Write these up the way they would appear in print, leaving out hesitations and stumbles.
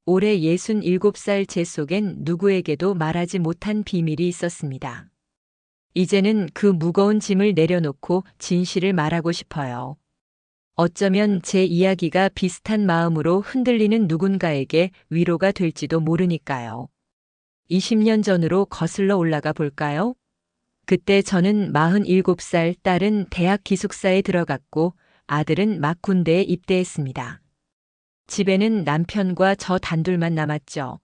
올해 67살 제 속엔 누구에게도 말하지 못한 비밀이 있었습니다. 이제는 그 무거운 짐을 내려놓고 진실을 말하고 싶어요. 어쩌면 제 이야기가 비슷한 마음으로 흔들리는 누군가에게 위로가 될지도 모르니까요. 20년 전으로 거슬러 올라가 볼까요? 그때 저는 47살, 딸은 대학 기숙사에 들어갔고 아들은 막 군대에 입대했습니다. 집에는 남편과 저 단둘만 남았죠.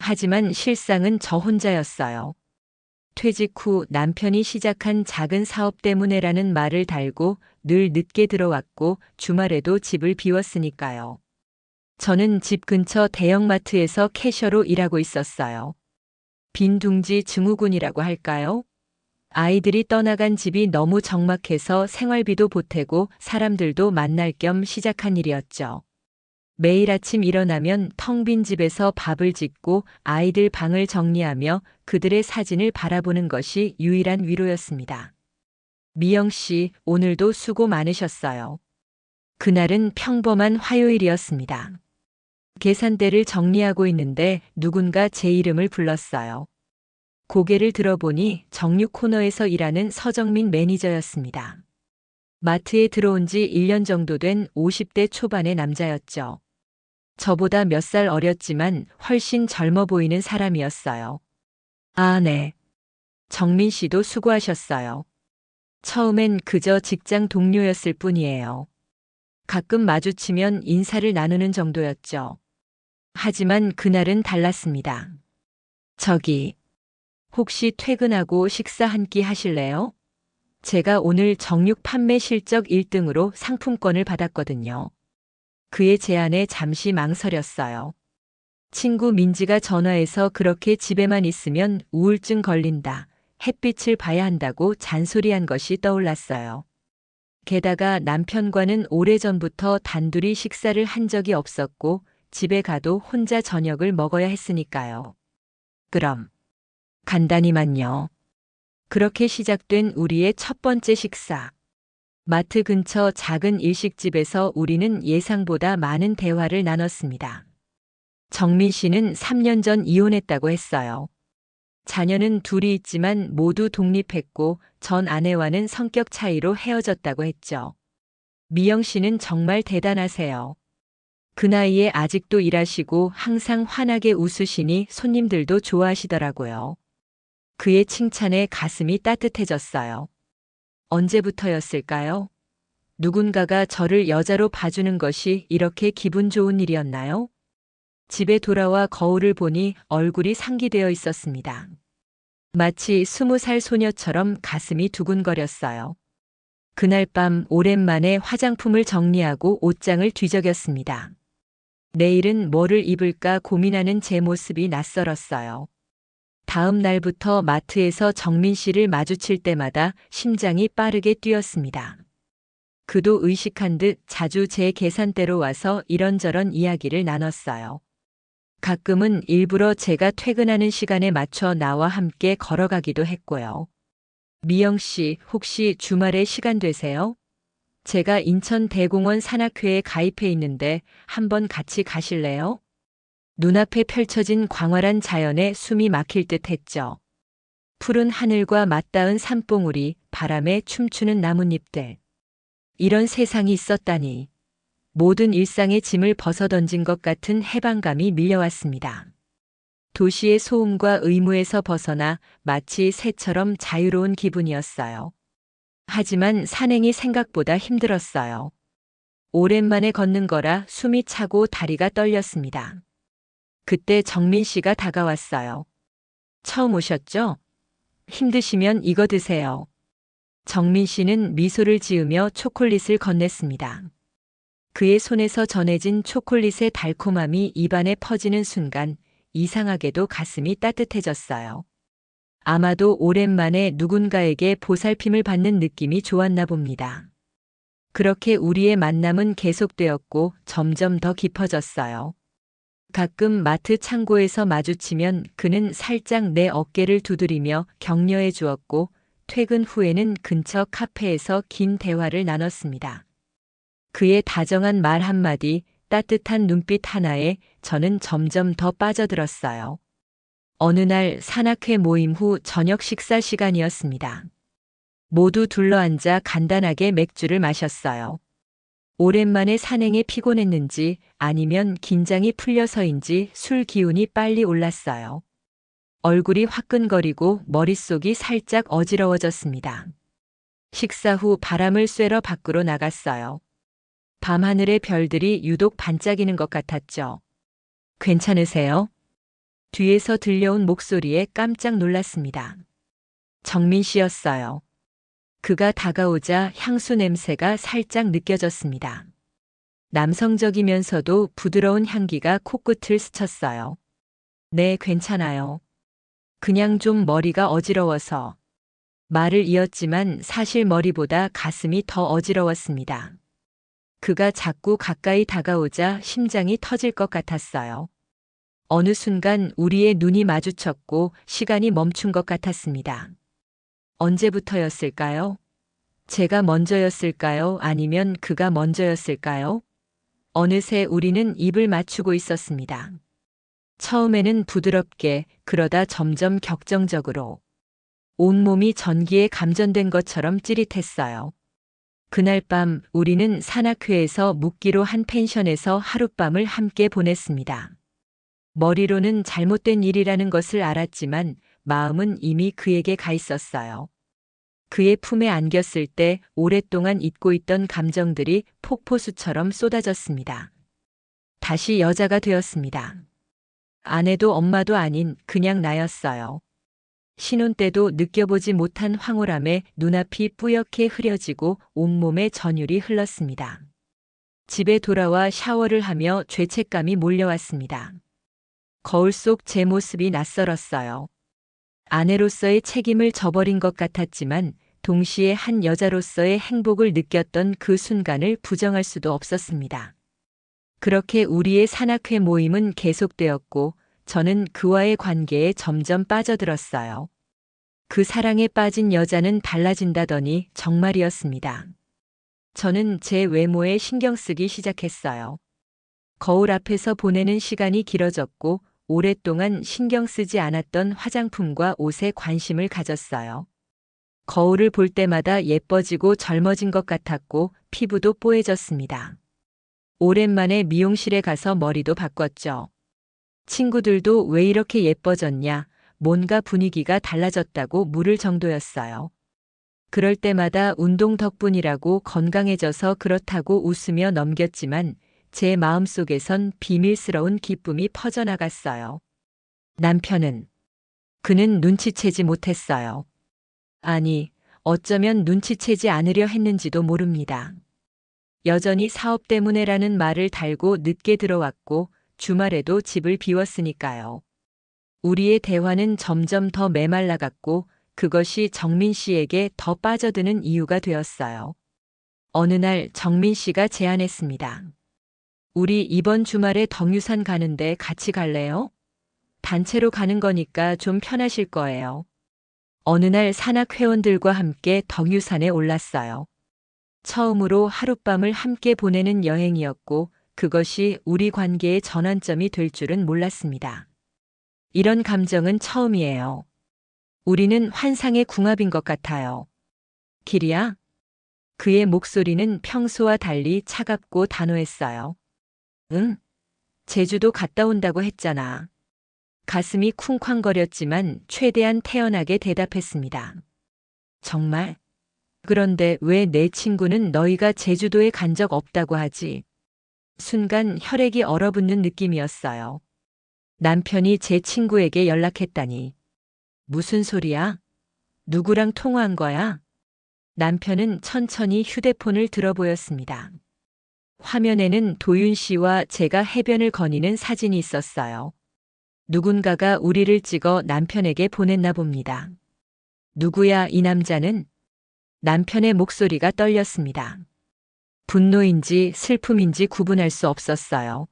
하지만 실상은 저 혼자였어요. 퇴직 후 남편이 시작한 작은 사업 때문에라는 말을 달고 늘 늦게 들어왔고 주말에도 집을 비웠으니까요. 저는 집 근처 대형마트에서 캐셔로 일하고 있었어요. 빈둥지 증후군이라고 할까요? 아이들이 떠나간 집이 너무 적막해서 생활비도 보태고 사람들도 만날 겸 시작한 일이었죠. 매일 아침 일어나면 텅 빈 집에서 밥을 짓고 아이들 방을 정리하며 그들의 사진을 바라보는 것이 유일한 위로였습니다. 미영 씨, 오늘도 수고 많으셨어요. 그날은 평범한 화요일이었습니다. 계산대를 정리하고 있는데 누군가 제 이름을 불렀어요. 고개를 들어보니 정육 코너에서 일하는 서정민 매니저였습니다. 마트에 들어온 지 1년 정도 된 50대 초반의 남자였죠. 저보다 몇 살 어렸지만 훨씬 젊어 보이는 사람이었어요. 아, 네. 정민 씨도 수고하셨어요. 처음엔 그저 직장 동료였을 뿐이에요. 가끔 마주치면 인사를 나누는 정도였죠. 하지만 그날은 달랐습니다. 저기, 혹시 퇴근하고 식사 한 끼 하실래요? 제가 오늘 정육 판매 실적 1등으로 상품권을 받았거든요. 그의 제안에 잠시 망설였어요. 친구 민지가 전화해서 그렇게 집에만 있으면 우울증 걸린다, 햇빛을 봐야 한다고 잔소리한 것이 떠올랐어요. 게다가 남편과는 오래전부터 단둘이 식사를 한 적이 없었고 집에 가도 혼자 저녁을 먹어야 했으니까요. 그럼 간단히만요. 그렇게 시작된 우리의 첫 번째 식사. 마트 근처 작은 일식집에서 우리는 예상보다 많은 대화를 나눴습니다. 정민 씨는 3년 전 이혼했다고 했어요. 자녀는 둘이 있지만 모두 독립했고 전 아내와는 성격 차이로 헤어졌다고 했죠. 미영 씨는 정말 대단하세요. 그 나이에 아직도 일하시고 항상 환하게 웃으시니 손님들도 좋아하시더라고요. 그의 칭찬에 가슴이 따뜻해졌어요. 언제부터였을까요? 누군가가 저를 여자로 봐주는 것이 이렇게 기분 좋은 일이었나요? 집에 돌아와 거울을 보니 얼굴이 상기되어 있었습니다. 마치 20살 소녀처럼 가슴이 두근거렸어요. 그날 밤 오랜만에 화장품을 정리하고 옷장을 뒤적였습니다. 내일은 뭐를 입을까 고민하는 제 모습이 낯설었어요. 다음 날부터 마트에서 정민 씨를 마주칠 때마다 심장이 빠르게 뛰었습니다. 그도 의식한 듯 자주 제 계산대로 와서 이런저런 이야기를 나눴어요. 가끔은 일부러 제가 퇴근하는 시간에 맞춰 나와 함께 걸어가기도 했고요. 미영 씨, 혹시 주말에 시간 되세요? 제가 인천 대공원 산악회에 가입해 있는데 한번 같이 가실래요? 눈앞에 펼쳐진 광활한 자연에 숨이 막힐 듯 했죠. 푸른 하늘과 맞닿은 산봉우리, 바람에 춤추는 나뭇잎들. 이런 세상이 있었다니. 모든 일상의 짐을 벗어던진 것 같은 해방감이 밀려왔습니다. 도시의 소음과 의무에서 벗어나 마치 새처럼 자유로운 기분이었어요. 하지만 산행이 생각보다 힘들었어요. 오랜만에 걷는 거라 숨이 차고 다리가 떨렸습니다. 그때 정민 씨가 다가왔어요. 처음 오셨죠? 힘드시면 이거 드세요. 정민 씨는 미소를 지으며 초콜릿을 건넸습니다. 그의 손에서 전해진 초콜릿의 달콤함이 입안에 퍼지는 순간 이상하게도 가슴이 따뜻해졌어요. 아마도 오랜만에 누군가에게 보살핌을 받는 느낌이 좋았나 봅니다. 그렇게 우리의 만남은 계속되었고 점점 더 깊어졌어요. 가끔 마트 창고에서 마주치면 그는 살짝 내 어깨를 두드리며 격려해 주었고 퇴근 후에는 근처 카페에서 긴 대화를 나눴습니다. 그의 다정한 말 한마디, 따뜻한 눈빛 하나에 저는 점점 더 빠져들었어요. 어느 날 산악회 모임 후 저녁 식사 시간이었습니다. 모두 둘러앉아 간단하게 맥주를 마셨어요. 오랜만에 산행에 피곤했는지 아니면 긴장이 풀려서인지 술 기운이 빨리 올랐어요. 얼굴이 화끈거리고 머릿속이 살짝 어지러워졌습니다. 식사 후 바람을 쐬러 밖으로 나갔어요. 밤하늘의 별들이 유독 반짝이는 것 같았죠. 괜찮으세요? 뒤에서 들려온 목소리에 깜짝 놀랐습니다. 정민 씨였어요. 그가 다가오자 향수 냄새가 살짝 느껴졌습니다. 남성적이면서도 부드러운 향기가 코끝을 스쳤어요. 네, 괜찮아요. 그냥 좀 머리가 어지러워서. 말을 이었지만 사실 머리보다 가슴이 더 어지러웠습니다. 그가 자꾸 가까이 다가오자 심장이 터질 것 같았어요. 어느 순간 우리의 눈이 마주쳤고 시간이 멈춘 것 같았습니다. 언제부터였을까요? 제가 먼저였을까요? 아니면 그가 먼저였을까요? 어느새 우리는 입을 맞추고 있었습니다. 처음에는 부드럽게, 그러다 점점 격정적으로. 온몸이 전기에 감전된 것처럼 찌릿했어요. 그날 밤 우리는 산악회에서 묵기로 한 펜션에서 하룻밤을 함께 보냈습니다. 머리로는 잘못된 일이라는 것을 알았지만 마음은 이미 그에게 가 있었어요. 그의 품에 안겼을 때 오랫동안 잊고 있던 감정들이 폭포수처럼 쏟아졌습니다. 다시 여자가 되었습니다. 아내도 엄마도 아닌 그냥 나였어요. 신혼 때도 느껴보지 못한 황홀함에 눈앞이 뿌옇게 흐려지고 온몸에 전율이 흘렀습니다. 집에 돌아와 샤워를 하며 죄책감이 몰려왔습니다. 거울 속 제 모습이 낯설었어요. 아내로서의 책임을 저버린 것 같았지만 동시에 한 여자로서의 행복을 느꼈던 그 순간을 부정할 수도 없었습니다. 그렇게 우리의 산악회 모임은 계속되었고 저는 그와의 관계에 점점 빠져들었어요. 그 사랑에 빠진 여자는 달라진다더니 정말이었습니다. 저는 제 외모에 신경 쓰기 시작했어요. 거울 앞에서 보내는 시간이 길어졌고 오랫동안 신경 쓰지 않았던 화장품과 옷에 관심을 가졌어요. 거울을 볼 때마다 예뻐지고 젊어진 것 같았고 피부도 뽀얘졌습니다. 오랜만에 미용실에 가서 머리도 바꿨죠. 친구들도 왜 이렇게 예뻐졌냐, 뭔가 분위기가 달라졌다고 물을 정도였어요. 그럴 때마다 운동 덕분이라고 건강해져서 그렇다고 웃으며 넘겼지만 제 마음속에선 비밀스러운 기쁨이 퍼져나갔어요. 남편은? 그는 눈치채지 못했어요. 아니, 어쩌면 눈치채지 않으려 했는지도 모릅니다. 여전히 사업 때문에라는 말을 달고 늦게 들어왔고 주말에도 집을 비웠으니까요. 우리의 대화는 점점 더 메말라갔고 그것이 정민 씨에게 더 빠져드는 이유가 되었어요. 어느 날 정민 씨가 제안했습니다. 우리 이번 주말에 덕유산 가는데 같이 갈래요? 단체로 가는 거니까 좀 편하실 거예요. 어느 날 산악 회원들과 함께 덕유산에 올랐어요. 처음으로 하룻밤을 함께 보내는 여행이었고 그것이 우리 관계의 전환점이 될 줄은 몰랐습니다. 이런 감정은 처음이에요. 우리는 환상의 궁합인 것 같아요. 길이야? 그의 목소리는 평소와 달리 차갑고 단호했어요. 응? 제주도 갔다 온다고 했잖아. 가슴이 쿵쾅거렸지만 최대한 태연하게 대답했습니다. 정말? 그런데 왜 내 친구는 너희가 제주도에 간 적 없다고 하지? 순간 혈액이 얼어붙는 느낌이었어요. 남편이 제 친구에게 연락했다니. 무슨 소리야? 누구랑 통화한 거야? 남편은 천천히 휴대폰을 들어보였습니다. 화면에는 도윤 씨와 제가 해변을 거니는 사진이 있었어요. 누군가가 우리를 찍어 남편에게 보냈나 봅니다. 누구야, 이 남자는? 남편의 목소리가 떨렸습니다. 분노인지 슬픔인지 구분할 수 없었어요.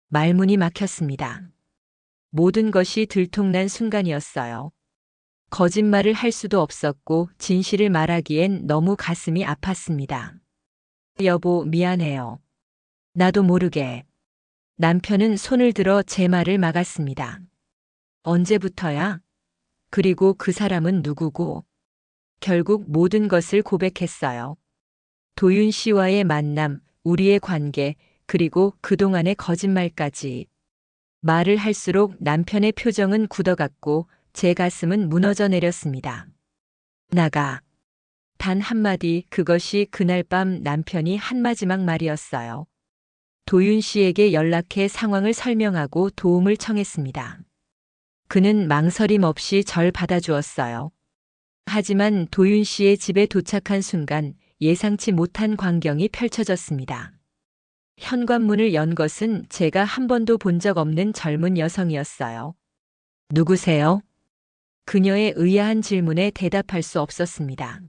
말문이 막혔습니다. 모든 것이 들통난 순간이었어요. 거짓말을 할 수도 없었고 진실을 말하기엔 너무 가슴이 아팠습니다. 여보, 미안해요. 나도 모르게. 남편은 손을 들어 제 말을 막았습니다. 언제부터야? 그리고 그 사람은 누구고? 결국 모든 것을 고백했어요. 도윤 씨와의 만남, 우리의 관계, 그리고 그동안의 거짓말까지. 말을 할수록 남편의 표정은 굳어갔고 제 가슴은 무너져 내렸습니다. 나가. 단 한마디, 그것이 그날 밤 남편이 한 마지막 말이었어요. 도윤 씨에게 연락해 상황을 설명하고 도움을 청했습니다. 그는 망설임 없이 절 받아주었어요. 하지만 도윤 씨의 집에 도착한 순간 예상치 못한 광경이 펼쳐졌습니다. 현관문을 연 것은 제가 한 번도 본 적 없는 젊은 여성이었어요. 누구세요? 그녀의 의아한 질문에 대답할 수 없었습니다.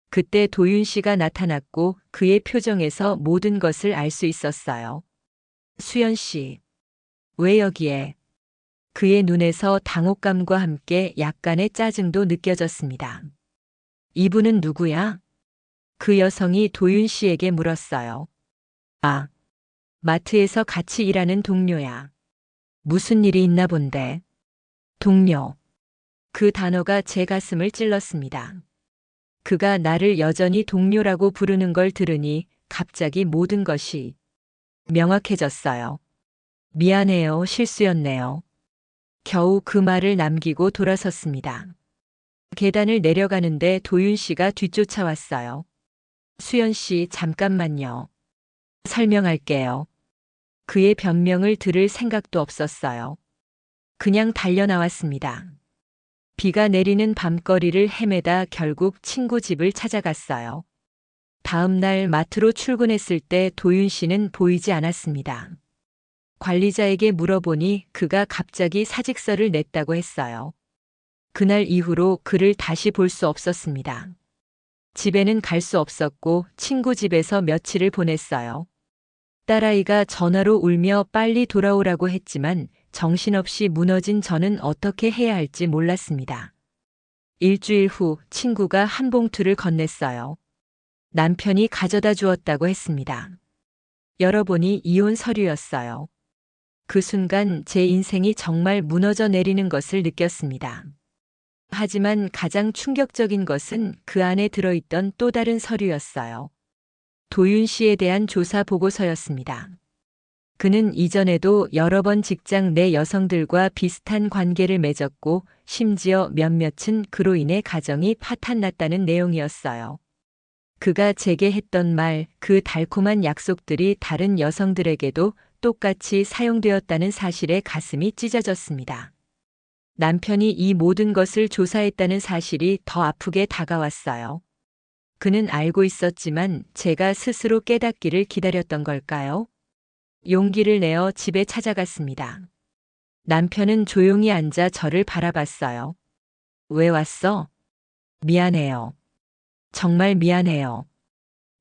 그때 도윤 씨가 나타났고 그의 표정에서 모든 것을 알 수 있었어요. 수연 씨, 왜 여기에? 그의 눈에서 당혹감과 함께 약간의 짜증도 느껴졌습니다. 이분은 누구야? 그 여성이 도윤 씨에게 물었어요. 아, 마트에서 같이 일하는 동료야. 무슨 일이 있나 본데. 동료. 그 단어가 제 가슴을 찔렀습니다. 그가 나를 여전히 동료라고 부르는 걸 들으니 갑자기 모든 것이 명확해졌어요. 미안해요, 실수였네요. 겨우 그 말을 남기고 돌아섰습니다. 계단을 내려가는데 도윤 씨가 뒤쫓아왔어요. 수연 씨, 잠깐만요. 설명할게요. 그의 변명을 들을 생각도 없었어요. 그냥 달려나왔습니다. 비가 내리는 밤거리를 헤매다 결국 친구 집을 찾아갔어요. 다음 날 마트로 출근했을 때 도윤 씨는 보이지 않았습니다. 관리자에게 물어보니 그가 갑자기 사직서를 냈다고 했어요. 그날 이후로 그를 다시 볼 수 없었습니다. 집에는 갈 수 없었고 친구 집에서 며칠을 보냈어요. 딸아이가 전화로 울며 빨리 돌아오라고 했지만 정신없이 무너진 저는 어떻게 해야 할지 몰랐습니다. 일주일 후 친구가 한 봉투를 건넸어요. 남편이 가져다 주었다고 했습니다. 열어보니 이혼 서류였어요. 그 순간 제 인생이 정말 무너져 내리는 것을 느꼈습니다. 하지만 가장 충격적인 것은 그 안에 들어있던 또 다른 서류였어요. 도윤 씨에 대한 조사 보고서였습니다. 그는 이전에도 여러 번 직장 내 여성들과 비슷한 관계를 맺었고 심지어 몇몇은 그로 인해 가정이 파탄났다는 내용이었어요. 그가 제게 했던 말, 그 달콤한 약속들이 다른 여성들에게도 똑같이 사용되었다는 사실에 가슴이 찢어졌습니다. 남편이 이 모든 것을 조사했다는 사실이 더 아프게 다가왔어요. 그는 알고 있었지만 제가 스스로 깨닫기를 기다렸던 걸까요? 용기를 내어 집에 찾아갔습니다. 남편은 조용히 앉아 저를 바라봤어요. 왜 왔어? 미안해요. 정말 미안해요.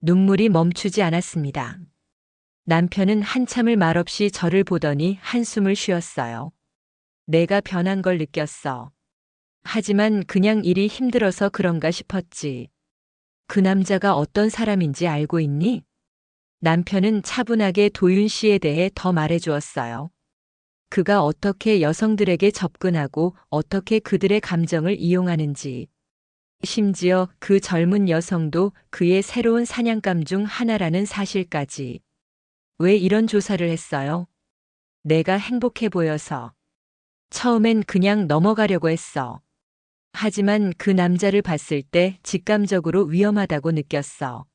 눈물이 멈추지 않았습니다. 남편은 한참을 말없이 저를 보더니 한숨을 쉬었어요. 내가 변한 걸 느꼈어. 하지만 그냥 일이 힘들어서 그런가 싶었지. 그 남자가 어떤 사람인지 알고 있니? 남편은 차분하게 도윤 씨에 대해 더 말해주었어요. 그가 어떻게 여성들에게 접근하고 어떻게 그들의 감정을 이용하는지. 심지어 그 젊은 여성도 그의 새로운 사냥감 중 하나라는 사실까지. 왜 이런 조사를 했어요? 내가 행복해 보여서. 처음엔 그냥 넘어가려고 했어. 하지만 그 남자를 봤을 때 직감적으로 위험하다고 느꼈어.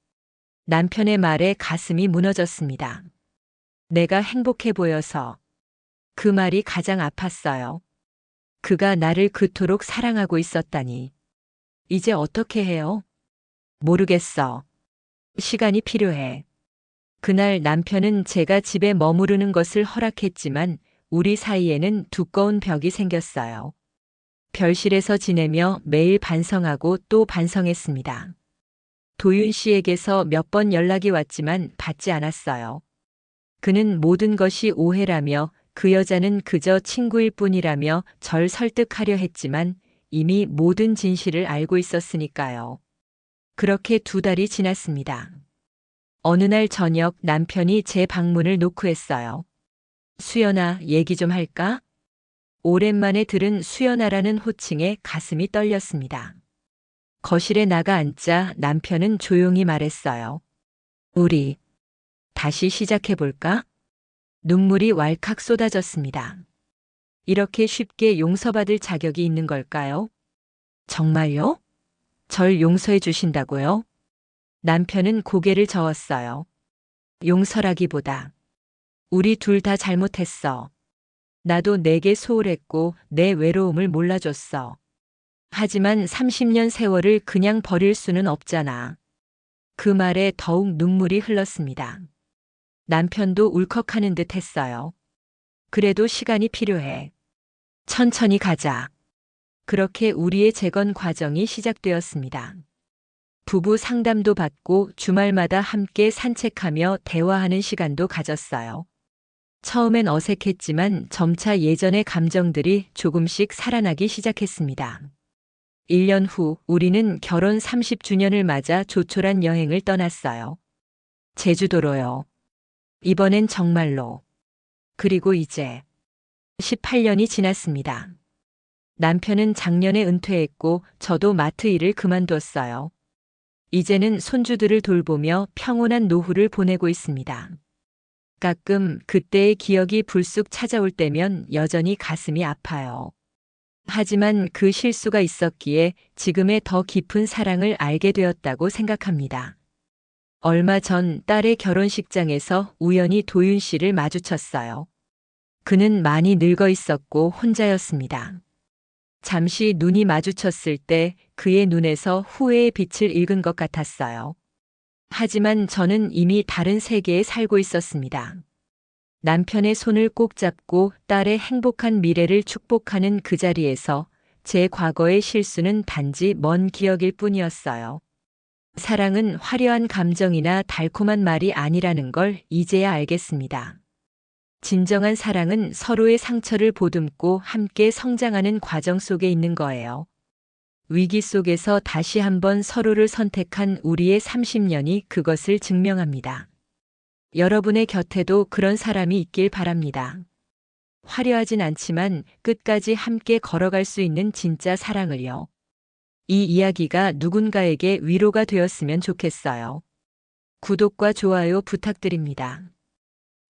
남편의 말에 가슴이 무너졌습니다. 내가 행복해 보여서. 그 말이 가장 아팠어요. 그가 나를 그토록 사랑하고 있었다니. 이제 어떻게 해요? 모르겠어. 시간이 필요해. 그날 남편은 제가 집에 머무르는 것을 허락했지만 우리 사이에는 두꺼운 벽이 생겼어요. 별실에서 지내며 매일 반성하고 또 반성했습니다. 도윤 씨에게서 몇 번 연락이 왔지만 받지 않았어요. 그는 모든 것이 오해라며 그 여자는 그저 친구일 뿐이라며 절 설득하려 했지만 이미 모든 진실을 알고 있었으니까요. 그렇게 2달이 지났습니다. 어느 날 저녁 남편이 제 방문을 노크했어요. 수연아, 얘기 좀 할까? 오랜만에 들은 수연아라는 호칭에 가슴이 떨렸습니다. 거실에 나가 앉자 남편은 조용히 말했어요. 우리 다시 시작해볼까? 눈물이 왈칵 쏟아졌습니다. 이렇게 쉽게 용서받을 자격이 있는 걸까요? 정말요? 절 용서해 주신다고요? 남편은 고개를 저었어요. 용서라기보다 우리 둘 다 잘못했어. 나도 내게 소홀했고 내 외로움을 몰라줬어. 하지만 30년 세월을 그냥 버릴 수는 없잖아. 그 말에 더욱 눈물이 흘렀습니다. 남편도 울컥하는 듯 했어요. 그래도 시간이 필요해. 천천히 가자. 그렇게 우리의 재건 과정이 시작되었습니다. 부부 상담도 받고 주말마다 함께 산책하며 대화하는 시간도 가졌어요. 처음엔 어색했지만 점차 예전의 감정들이 조금씩 살아나기 시작했습니다. 1년 후 우리는 결혼 30주년을 맞아 조촐한 여행을 떠났어요. 제주도로요. 이번엔 정말로. 그리고 이제 18년이 지났습니다. 남편은 작년에 은퇴했고 저도 마트 일을 그만뒀어요. 이제는 손주들을 돌보며 평온한 노후를 보내고 있습니다. 가끔 그때의 기억이 불쑥 찾아올 때면 여전히 가슴이 아파요. 하지만 그 실수가 있었기에 지금의 더 깊은 사랑을 알게 되었다고 생각합니다. 얼마 전 딸의 결혼식장에서 우연히 도윤 씨를 마주쳤어요. 그는 많이 늙어 있었고 혼자였습니다. 잠시 눈이 마주쳤을 때 그의 눈에서 후회의 빛을 읽은 것 같았어요. 하지만 저는 이미 다른 세계에 살고 있었습니다. 남편의 손을 꼭 잡고 딸의 행복한 미래를 축복하는 그 자리에서 제 과거의 실수는 단지 먼 기억일 뿐이었어요. 사랑은 화려한 감정이나 달콤한 말이 아니라는 걸 이제야 알겠습니다. 진정한 사랑은 서로의 상처를 보듬고 함께 성장하는 과정 속에 있는 거예요. 위기 속에서 다시 한번 서로를 선택한 우리의 30년이 그것을 증명합니다. 여러분의 곁에도 그런 사람이 있길 바랍니다. 화려하진 않지만 끝까지 함께 걸어갈 수 있는 진짜 사랑을요. 이 이야기가 누군가에게 위로가 되었으면 좋겠어요. 구독과 좋아요 부탁드립니다.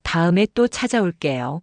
다음에 또 찾아올게요.